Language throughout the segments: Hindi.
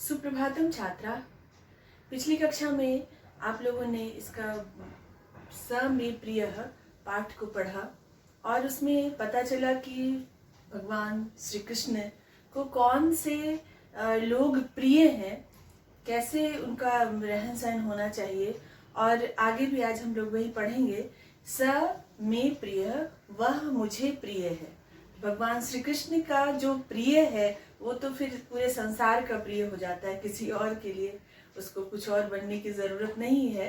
सुप्रभातम छात्रा। पिछली कक्षा में आप लोगों ने इसका स में प्रिय पाठ को पढ़ा और उसमें पता चला कि भगवान श्री कृष्ण को कौन से लोग प्रिय हैं, कैसे उनका रहन सहन होना चाहिए। और आगे भी आज हम लोग वही पढ़ेंगे। स में प्रिय, वह मुझे प्रिय है। भगवान श्री कृष्ण का जो प्रिय है वो तो फिर पूरे संसार का प्रिय हो जाता है, किसी और के लिए उसको कुछ और बनने की जरूरत नहीं है।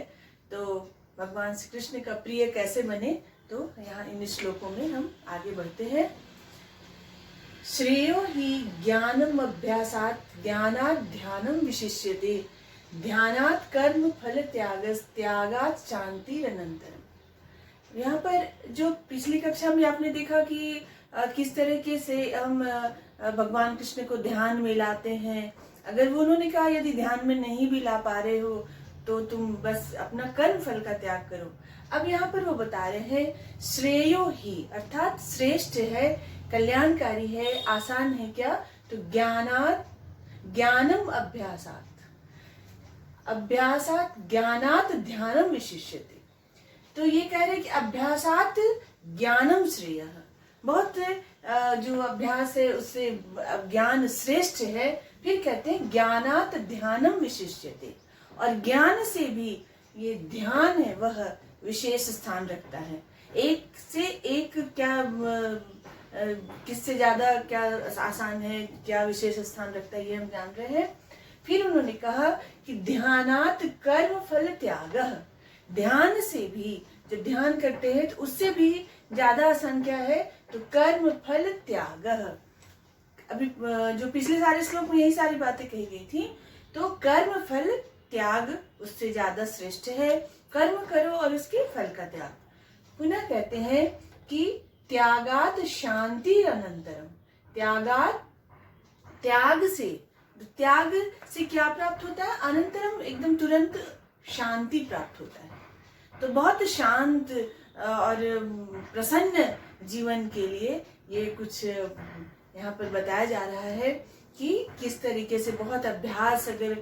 तो भगवान श्री कृष्ण का प्रिय कैसे बने, तो यहाँ इन श्लोकों में हम आगे बढ़ते हैं। श्रेयो हि ज्ञानम अभ्यासात ज्ञानात् ध्यानम विशिष्यते, ध्यानात् कर्म फल त्यागात् शांतिरनंतरम। यहाँ पर जो पिछली कक्षा में आपने देखा कि किस तरीके से हम भगवान कृष्ण को ध्यान में लाते हैं। अगर वो उन्होंने कहा यदि ध्यान में नहीं भी ला पा रहे हो तो तुम बस अपना कर्म फल का त्याग करो। अब यहाँ पर वो बता रहे हैं श्रेयो ही, अर्थात श्रेष्ठ है, कल्याणकारी है, आसान है। क्या? तो ज्ञानम अभ्यासात ज्ञानात ध्यानम विशिष्यते। तो ये कह रहे हैं कि अभ्यासात ज्ञानम श्रेय, बहुत जो अभ्यास है उससे ज्ञान श्रेष्ठ है। फिर कहते हैं ज्ञानात ध्यानम विशिष्यते, और ज्ञान से भी ये ध्यान है वह विशेष स्थान रखता है। एक से एक क्या किससे ज्यादा क्या आसान है, क्या विशेष स्थान रखता है, ये हम जान रहे हैं। फिर उन्होंने कहा कि ध्यानात कर्म फल त्याग, ध्यान से भी जब ध्यान करते हैं तो उससे भी ज्यादा आसान क्या है, तो कर्म फल त्याग। अभी जो पिछले सारे श्लोक में यही सारी बातें कही गई थी। तो कर्म फल त्याग उससे ज्यादा श्रेष्ठ है। कर्म करो और उसके फल का त्याग। पुनः कहते हैं कि त्यागात शांति अनंतरम, त्याग से क्या प्राप्त होता है? अनंतरम, एकदम तुरंत शांति प्राप्त होता है। तो बहुत शांत और प्रसन्न जीवन के लिए ये कुछ यहाँ पर बताया जा रहा है कि किस तरीके से बहुत अभ्यास अगर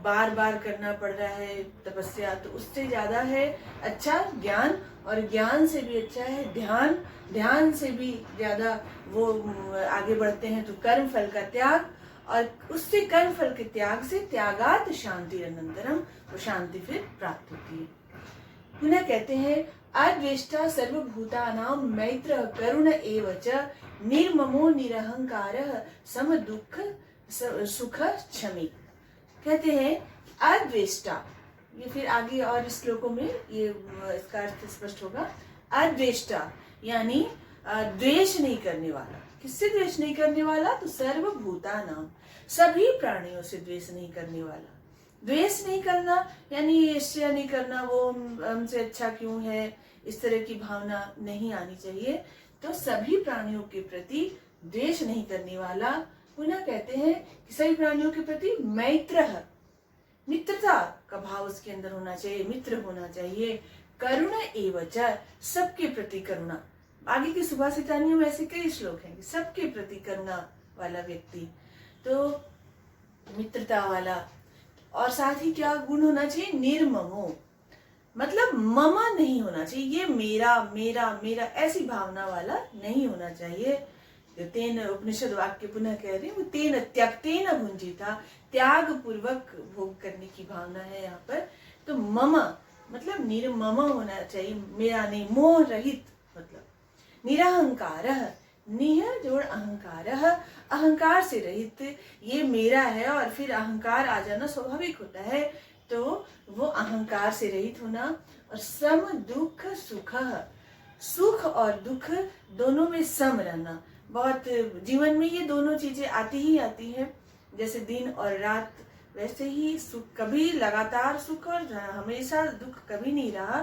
बार बार करना पड़ रहा है तपस्या, तो उससे ज्यादा है अच्छा ज्ञान, और ज्ञान से भी अच्छा है ध्यान से भी ज्यादा वो आगे बढ़ते हैं तो कर्म फल का त्याग, और उससे कर्म फल के त्याग से त्यागात शांति अनंतरम, वो शांति फिर प्राप्त होती है। पुनः कहते हैं अद्वेष्टा सर्वभूतानां मैत्र करुण एव च, निर्ममो निरहंकारः सम दुख सुख क्षमी। कहते हैं अद्वेष्टा, ये फिर आगे और श्लोकों में ये इसका अर्थ स्पष्ट होगा। अद्वेष्टा यानी द्वेष नहीं करने वाला। किससे द्वेष नहीं करने वाला? तो सर्वभूतानां, सभी प्राणियों से द्वेष नहीं करने वाला। द्वेष नहीं करना यानी ईर्ष्या नहीं करना, वो हमसे अच्छा क्यों है, इस तरह की भावना नहीं आनी चाहिए। तो सभी प्राणियों के प्रति द्वेष नहीं करने वाला। पुनः कहते हैं कि सभी प्राणियों के प्रति मैत्रः, मित्रता का भाव उसके अंदर होना चाहिए, मित्र होना चाहिए। करुण एव च, सबके प्रति करुणा। आगे की सुभाषितानियों में ऐसे कई श्लोक हैं कि सबके प्रति करुणा वाला व्यक्ति, तो मित्रता वाला। और साथ ही क्या गुण होना चाहिए? निर्ममो, मतलब ममा नहीं होना चाहिए, ये मेरा मेरा मेरा ऐसी भावना वाला नहीं होना चाहिए। तेन उपनिषद वाक्य पुनः कह रहे हैं, वो तेन त्यक्तेन भुंजिता, त्याग पूर्वक भोग करने की भावना है यहाँ पर। तो ममा मतलब निर्मम होना चाहिए, मेरा नहीं, मोह रहित, मतलब निरहंकारः, निह जोड़ अहंकारः, अहंकार से रहित, ये मेरा है और फिर अहंकार आ जाना स्वाभाविक होता है, तो वो अहंकार से रहित होना। और सम दुख सुख, सुख और दुख दोनों में सम रहना। बहुत जीवन में ये दोनों चीजें आती ही आती हैं, जैसे दिन और रात, वैसे ही सुख कभी लगातार सुख और हमेशा दुख कभी नहीं रहा।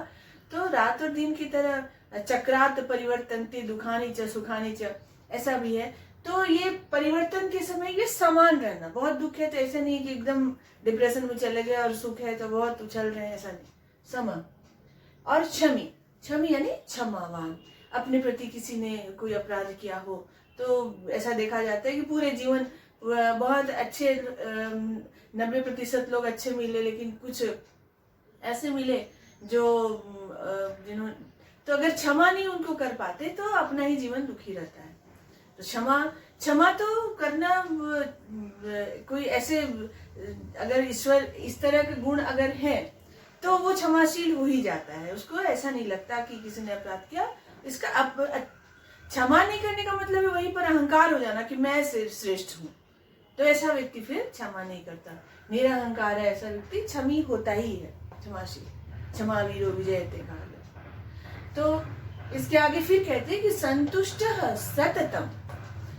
तो रात और दिन की तरह चक्रात परिवर्तन्ते दुखानि च सुखानि च, ऐसा भी है। तो ये परिवर्तन के समय ये समान रहना। बहुत दुख है तो ऐसा नहीं कि एकदम डिप्रेशन में चले गए, और सुख है तो बहुत उछल रहे हैं, ऐसा नहीं, सम। और क्षमी यानी क्षमावान। अपने प्रति किसी ने कोई अपराध किया हो तो ऐसा देखा जाता है कि पूरे जीवन बहुत अच्छे 90% लोग अच्छे मिले, लेकिन कुछ ऐसे मिले जो जिन्होंने, तो अगर क्षमा नहीं उनको कर पाते तो अपना ही जीवन दुखी रहता है। तो क्षमा तो करना, कोई ऐसे अगर ईश्वर इस तरह के गुण अगर है तो वो क्षमाशील हो ही जाता है। उसको ऐसा नहीं लगता कि किसी ने अपराध किया, इसका क्षमा नहीं करने का मतलब है वहीं पर अहंकार हो जाना कि मैं श्रेष्ठ हूँ। तो ऐसा व्यक्ति फिर क्षमा नहीं करता, निरअहकार है ऐसा व्यक्ति क्षमी होता ही है, क्षमाशील। क्षमा वीरो विजयते काल। तो इसके आगे फिर कहते हैं कि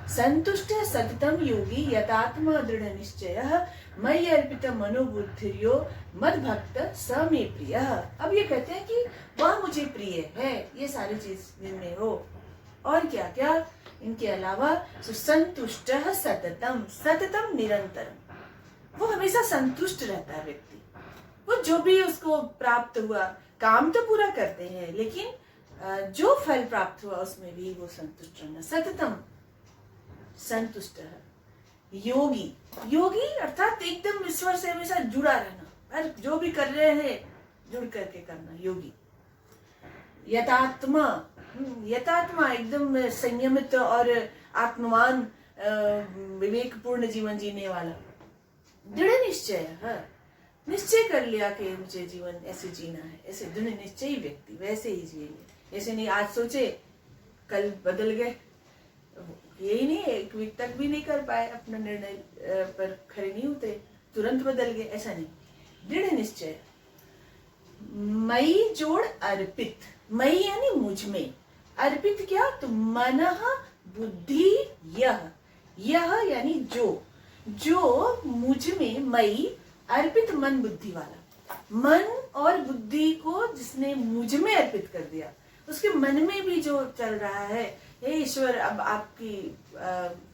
संतुष्ट सततम योगी यतात्मा दृढ़ निश्चय मयि अर्पित मनोबुद्धिर्यो मद भक्त स मे प्रिय। अब ये कहते हैं कि वह मुझे प्रिय है, ये सारी चीज जिनमें हो। और क्या क्या इनके अलावा, संतुष्ट सततम निरंतरम, वो हमेशा संतुष्ट रहता है व्यक्ति। वो जो भी उसको प्राप्त हुआ, काम तो पूरा करते हैं लेकिन जो फल प्राप्त हुआ उसमें भी वो संतुष्ट रहना। सततम संतुष्ट है। योगी अर्थात एकदम ईश्वर से हमेशा जुड़ा रहना, जो भी कर रहे हैं जुड़ करके करना, योगी। यथात्मा एकदम संयमित और आत्मवान विवेकपूर्ण जीवन जीने वाला। दृढ़ निश्चय है, निश्चय कर लिया कि मुझे जीवन ऐसे जीना है, ऐसे दृढ़ निश्चयी व्यक्ति वैसे ही जिएंगे। ऐसे नहीं आज सोचे कल बदल गए, यही नहीं, एक वीक तक भी नहीं कर पाए, अपना निर्णय पर खड़े नहीं होते, तुरंत बदल गए, ऐसा नहीं। दृढ़ निश्चय। मई जोड़ अर्पित, मई यानी मुझ में, अर्पित क्या, तो मनः बुद्धि यह यानी जो मुझ में, मई अर्पित मन बुद्धि वाला, मन और बुद्धि को जिसने मुझ में अर्पित कर दिया, उसके मन में भी जो चल रहा है, हे ईश्वर अब आपकी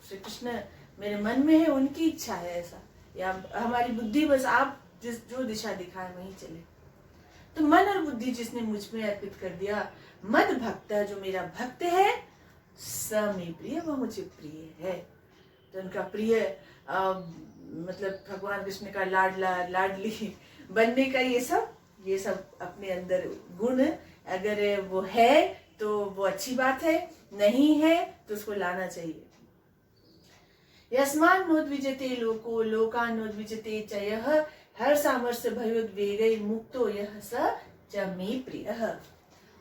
श्री कृष्ण मेरे मन में है, उनकी इच्छा है ऐसा, या हमारी बुद्धि बस आप जो दिशा दिखाए वहीं चले। तो मन और बुद्धि जिसने मुझ में अर्पित कर दिया, मद भक्त जो मेरा भक्त है, स मे प्रिय, वह मुझे प्रिय है। तो उनका प्रिय मतलब भगवान कृष्ण का लाडला लाडली बनने का ये सब अपने अंदर गुण अगर वो है तो वो अच्छी बात है, नहीं है तो उसको लाना चाहिए। यस्मान् नोद्विजते लोको लोकान्नोद्विजते च यः हर्षामर्ष भयोद्वेगै मुक्तो यः स च मे प्रियः।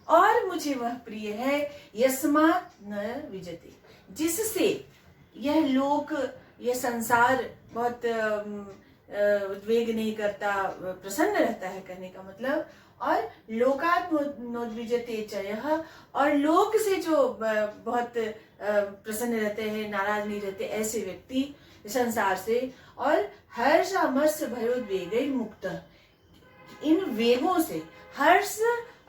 और मुझे वह प्रिय है, यस्मात् न विजते, जिससे यह लोक, यह संसार बहुत उद्वेग नहीं करता, प्रसन्न रहता है कहने का मतलब। और लोकात् नोद्विजते च यः, और लोक से जो बहुत प्रसन्न रहते हैं, नाराज नहीं रहते, ऐसे व्यक्ति संसार से। और हर्ष अमर्ष भयोद्वेगै मुक्त, इन वेगों से, हर्ष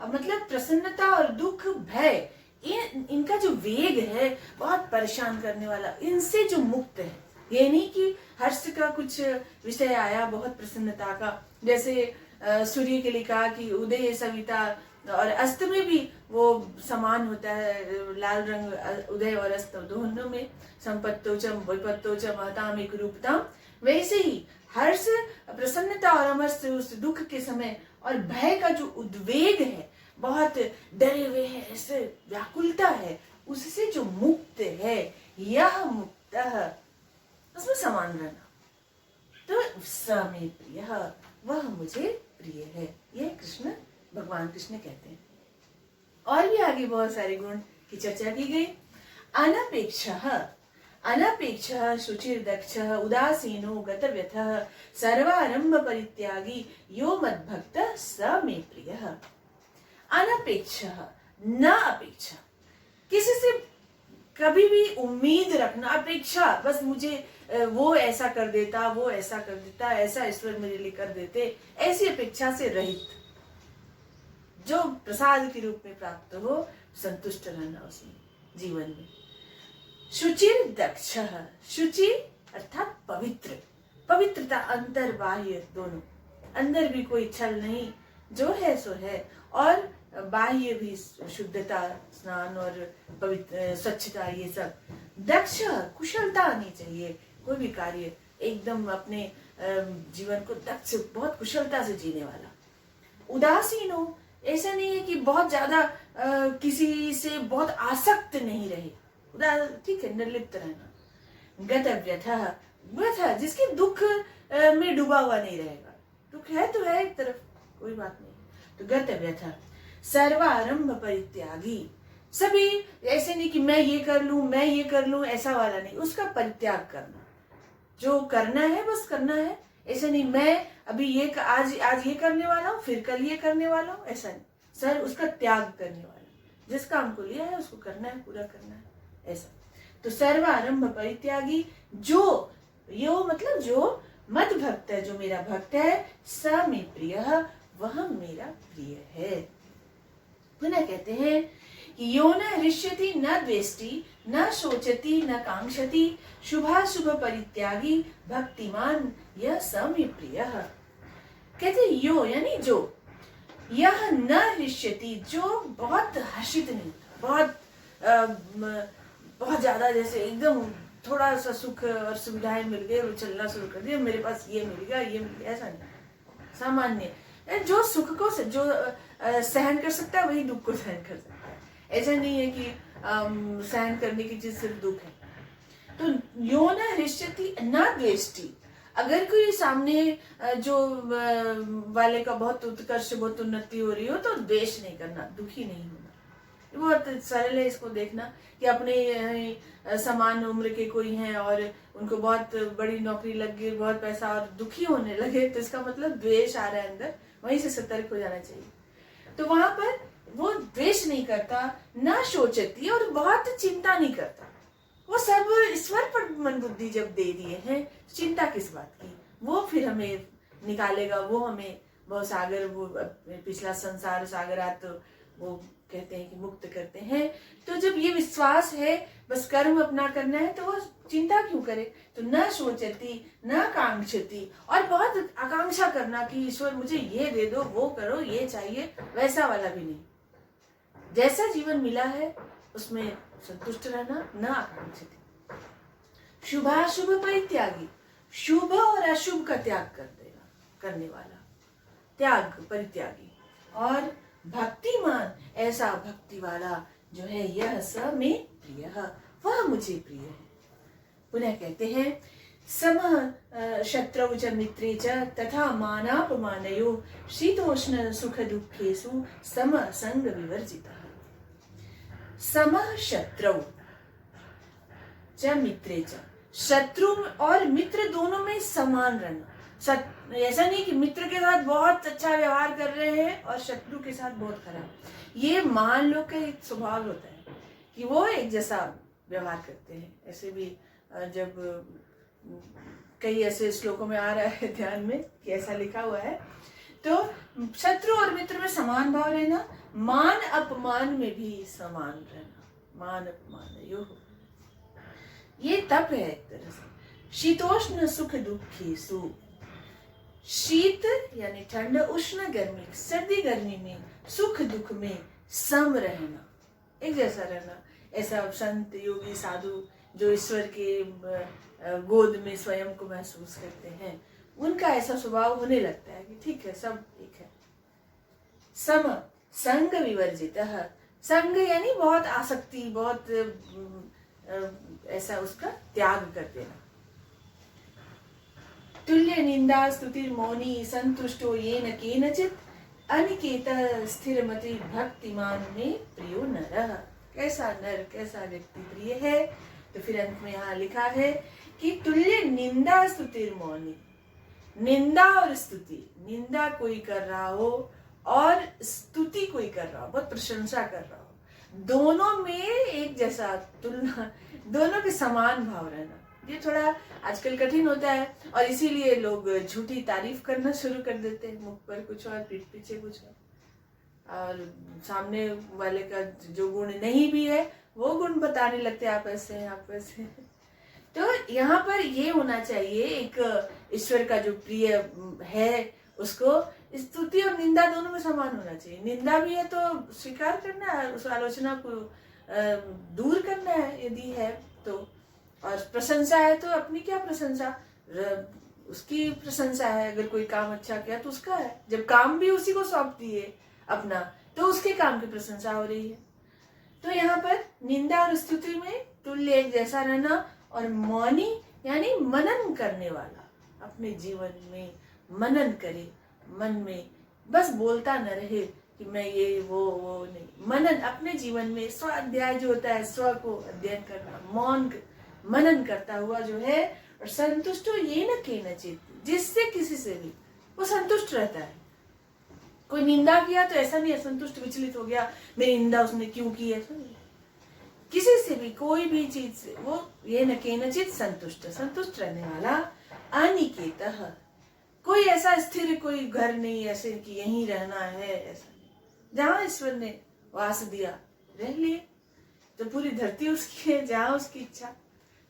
मतलब प्रसन्नता और दुख भय, इनका जो वेग है बहुत परेशान करने वाला, इनसे जो मुक्त है। ये नहीं कि हर्ष का कुछ विषय आया बहुत प्रसन्नता का, जैसे सूर्य के लिए कहा कि उदय सविता और अस्त में भी वो समान होता है, लाल रंग उदय और अस्त दोनों में, संपत्तोचम विपत्तोचम महताम एक रूपताम। वैसे ही हर्ष प्रसन्नता और अमर्ष उस दुख के समय, और भय का जो उद्वेग है, बहुत डरे हुए हैं, ऐसे व्याकुलता है, उससे जो मुक्त है, यह मुक्त उसमें समान रहना। तो स मे प्रिय, वह मुझे प्रिय है, यह कृष्ण भगवान कृष्ण कहते हैं। और भी आगे बहुत सारे गुण की चर्चा की गई। अनपेक्षः शुचिर्दक्षः उदासीनो गतव्यथः सर्वारंभ परित्यागी यो मद्भक्तः स मे प्रियः। अनपेक्षः, न अपेक्षा, किसी से कभी भी उम्मीद रखना, अपेक्षा बस मुझे वो ऐसा कर देता, वो ऐसा कर देता, ऐसा ईश्वर मेरे लिए कर देते, ऐसी अपेक्षा से रहित, जो प्रसाद के रूप में प्राप्त हो, संतुष्ट रहना उसमें जीवन में। शुचिर दक्षः, शुचि अर्थात पवित्र, पवित्रता अंतर बाह्य दोनों, अंदर भी कोई छल नहीं, जो है सो है, और बाह्य भी शुद्धता, स्नान और पवित्र स्वच्छता, ये सब। दक्ष, कुशलता आनी चाहिए, कोई भी कार्य एकदम अपने जीवन को दक्ष बहुत कुशलता से जीने वाला। उदासीन हो, ऐसा नहीं है कि बहुत ज्यादा किसी से बहुत आसक्त नहीं रहे, ठीक है, निर्लिप्त रहना। गत व्यथा, व्यथा जिसके दुख में डूबा हुआ नहीं रहेगा, दुख है तो है एक तरफ, कोई बात नहीं, तो गत व्यथा। सर्वारंभ परित्यागी, सभी ऐसे नहीं कि मैं ये कर लूं मैं ये कर लूं, ऐसा वाला नहीं, उसका परित्याग करना, जो करना है बस करना है। ऐसा नहीं मैं अभी ये आज ये करने वाला हूँ फिर कल ये करने वाला हूँ, ऐसा नहीं, सर उसका त्याग करने वाला, जिस काम को लिया है उसको करना है, पूरा करना है, ऐसा। तो सर्वारंभ परित्यागी, जो यो मतलब जो मद भक्त है, जो मेरा भक्त है, स मे प्रिय, वह मेरा प्रिय है। पुनः कहते हैं कि यो न हृष्यति न द्वेष्टि न शोचति न कांक्षति, शुभाशुभ परित्यागी भक्तिमान यह स मे प्रिय। कहते यो यानी जो, यह न हृष्यति जो बहुत हर्षित नहीं, बहुत ज्यादा जैसे एकदम थोड़ा सा सुख और सुविधाएं मिल गए वो चलना शुरू कर दिया, मेरे पास ये मिल गया ये मिल गया, ऐसा नहीं। सामान्य जो सुख को जो सहन कर सकता है वही दुख को सहन कर सकता है, ऐसा नहीं है कि सहन करने की चीज सिर्फ दुख है। तो यो न हृष्यति न द्वेष्टि, अगर कोई सामने जो वाले का बहुत उत्कर्ष बहुत उन्नति हो रही हो तो द्वेष नहीं करना, दुखी नहीं होना। बहुत सरल है इसको देखना कि अपने समान उम्र के कोई हैं और उनको बहुत बड़ी नौकरी लग गई, बहुत पैसा, और दुखी होने लगे, तो इसका मतलब द्वेष आ रहा है अंदर, वहीं से सतर्क हो जाना चाहिए। तो वहां पर वो द्वेष नहीं करता, ना शोचती, और बहुत चिंता नहीं करता। वो सब ईश्वर पर मन बुद्धि जब दे दिए हैं, चिंता किस बात की, वो फिर हमें निकालेगा, वो हमें वो सागर, वो पिछला संसार सागरात वो कहते हैं कि मुक्त करते हैं। तो जब ये विश्वास है बस कर्म अपना करना है, तो वो चिंता क्यों करे। तो न सोचती न कांक्षती, और बहुत आकांक्षा करना कि ईश्वर मुझे ये दे दो, वो करो, ये चाहिए, वैसा वाला भी नहीं। जैसा जीवन मिला है उसमें संतुष्ट रहना, न आकांक्षती। शुभाशुभ परित्यागी, शुभ और अशुभ का त्याग कर देना, करने वाला, त्याग परित्यागी। और भक्तिमान, ऐसा भक्ति वाला जो है, यह स मे प्रिय, वह मुझे प्रिय है। पुनः कहते हैं सम शत्रौ च मित्रे च तथा मानापमानयो शीतोष्ण सुख दुखेषु सम संग विवर्जितः। सम शत्रौ च मित्रे च, शत्रु और मित्र दोनों में समान रहना। ऐसा नहीं कि मित्र के साथ बहुत अच्छा व्यवहार कर रहे हैं और शत्रु के साथ बहुत खराब। ये महान लोग का एक स्वभाव होता है कि वो एक जैसा व्यवहार करते हैं। ऐसे भी जब कई ऐसे श्लोकों में आ रहा है ध्यान में कि ऐसा लिखा हुआ है, तो शत्रु और मित्र में समान भाव रहना, मान अपमान में भी समान रहना, मान अपमान यो, ये तप है एक तरह से। शीतोष्ण सुख दुखेषु, शीत यानी ठंड, उष्ण गर्मी, सर्दी गर्मी में, सुख दुख में सम रहना, एक जैसा रहना। ऐसा संत योगी साधु जो ईश्वर के गोद में स्वयं को महसूस करते हैं, उनका ऐसा स्वभाव होने लगता है कि ठीक है, सब एक है। सम संग विवर्जितः, संग यानी बहुत आसक्ति, बहुत ऐसा उसका त्याग कर देना। तुल्य निंदा स्तुतिर मौनी संतुष्टो येन केनचित् अनिकेत स्थिरमति भक्तिमान में प्रियो नरः। कैसा नर, कैसा व्यक्ति प्रिय है। तो फिर अंत में यहाँ लिखा है कि तुल्य निंदा स्तुतिर मौनी, निंदा और स्तुति, निंदा कोई कर रहा हो और स्तुति कोई कर रहा हो, बहुत प्रशंसा कर रहा हो, दोनों में एक जैसा तुलना, दोनों के समान भाव रहना, ये थोड़ा आजकल कठिन होता है। और इसीलिए लोग झूठी तारीफ करना शुरू कर देते हैं, मुख पर कुछ और पीठ पीछे कुछ और, और सामने वाले का जो गुण नहीं भी है वो गुण बताने लगते हैं, आप ऐसे हैं, आप वैसे हैं। तो यहाँ पर ये होना चाहिए, एक ईश्वर का जो प्रिय है उसको स्तुति और निंदा दोनों में समान होना चाहिए। निंदा भी है तो स्वीकार करना है, उस आलोचना को दूर करना है यदि है तो, और प्रशंसा है तो अपनी क्या प्रशंसा, उसकी प्रशंसा है। अगर कोई काम अच्छा किया तो उसका है, जब काम भी उसी को सौंप दिए अपना, तो उसके काम की प्रशंसा हो रही है। तो यहाँ पर निंदा और स्तुति में तुल्य एक जैसा रहना, और मौनी यानी मनन करने वाला, अपने जीवन में मनन करे, मन में बस बोलता न रहे कि मैं ये वो नहीं, मनन अपने जीवन में स्वाध्याय जो होता है, स्व को अध्ययन करना, मौन मनन करता हुआ जो है, और संतुष्ट हो ये न कहना चाहिए, जिससे किसी से भी वो संतुष्ट रहता है। कोई निंदा किया तो ऐसा नहीं असंतुष्ट विचलित हो गया, मेरी निंदा उसने क्यों की, ऐसा नहीं। किसी से भी कोई भी चीज से वो ये न कहना चाहिए, संतुष्ट रहने वाला। अनिकेतः, कोई ऐसा स्थिर कोई घर नहीं ऐसे कि यहीं रहना है, ऐसा नहीं। जहां ईश्वर ने वास दिया रह लिए, तो पूरी धरती उसकी है, जहां उसकी इच्छा।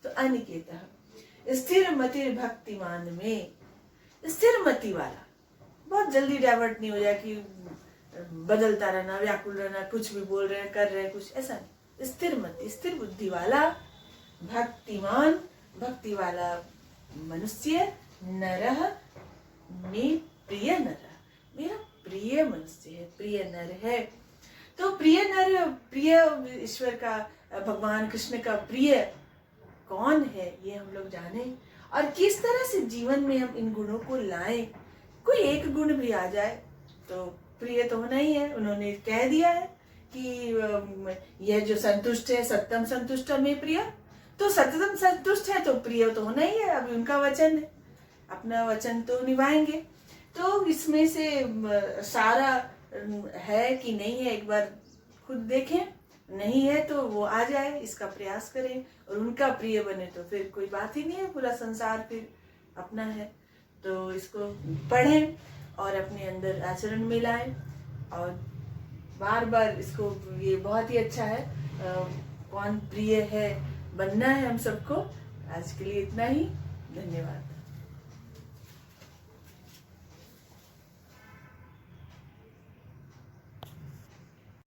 तो अनिकेतः स्थिर मति भक्तिमान में, स्थिर मति वाला, बहुत जल्दी डाइवर्ट नहीं हो जाए कि बदलता रहना, व्याकुल रहना, कुछ भी बोल रहे हैं कर रहे हैं कुछ, ऐसा नहीं। स्थिर मति स्थिर बुद्धि वाला, भक्तिमान भक्ति वाला मनुष्य, नरः में प्रिय नर, मेरा प्रिय मनुष्य है, प्रिय नर है। तो प्रिय नर, प्रिय ईश्वर का, भगवान कृष्ण का प्रिय कौन है ये हम लोग जाने, और किस तरह से जीवन में हम इन गुणों को लाएं। कोई एक गुण भी आ जाए तो प्रिय तो होना ही है। उन्होंने कह दिया है कि यह जो संतुष्ट है, सत्यम संतुष्ट में प्रिय, तो सत्यम संतुष्ट है तो प्रिय तो होना ही है। अभी उनका वचन है, अपना वचन तो निभाएंगे। तो इसमें से सारा है कि नहीं है, एक बार खुद देखें, नहीं है तो वो आ जाए, इसका प्रयास करें और उनका प्रिय बने, तो फिर कोई बात ही नहीं है, पूरा संसार फिर अपना है। तो इसको पढ़ें और अपने अंदर आचरण में लाएं, और बार बार इसको, ये बहुत ही अच्छा है। कौन प्रिय है बनना है हम सबको। आज के लिए इतना ही, धन्यवाद।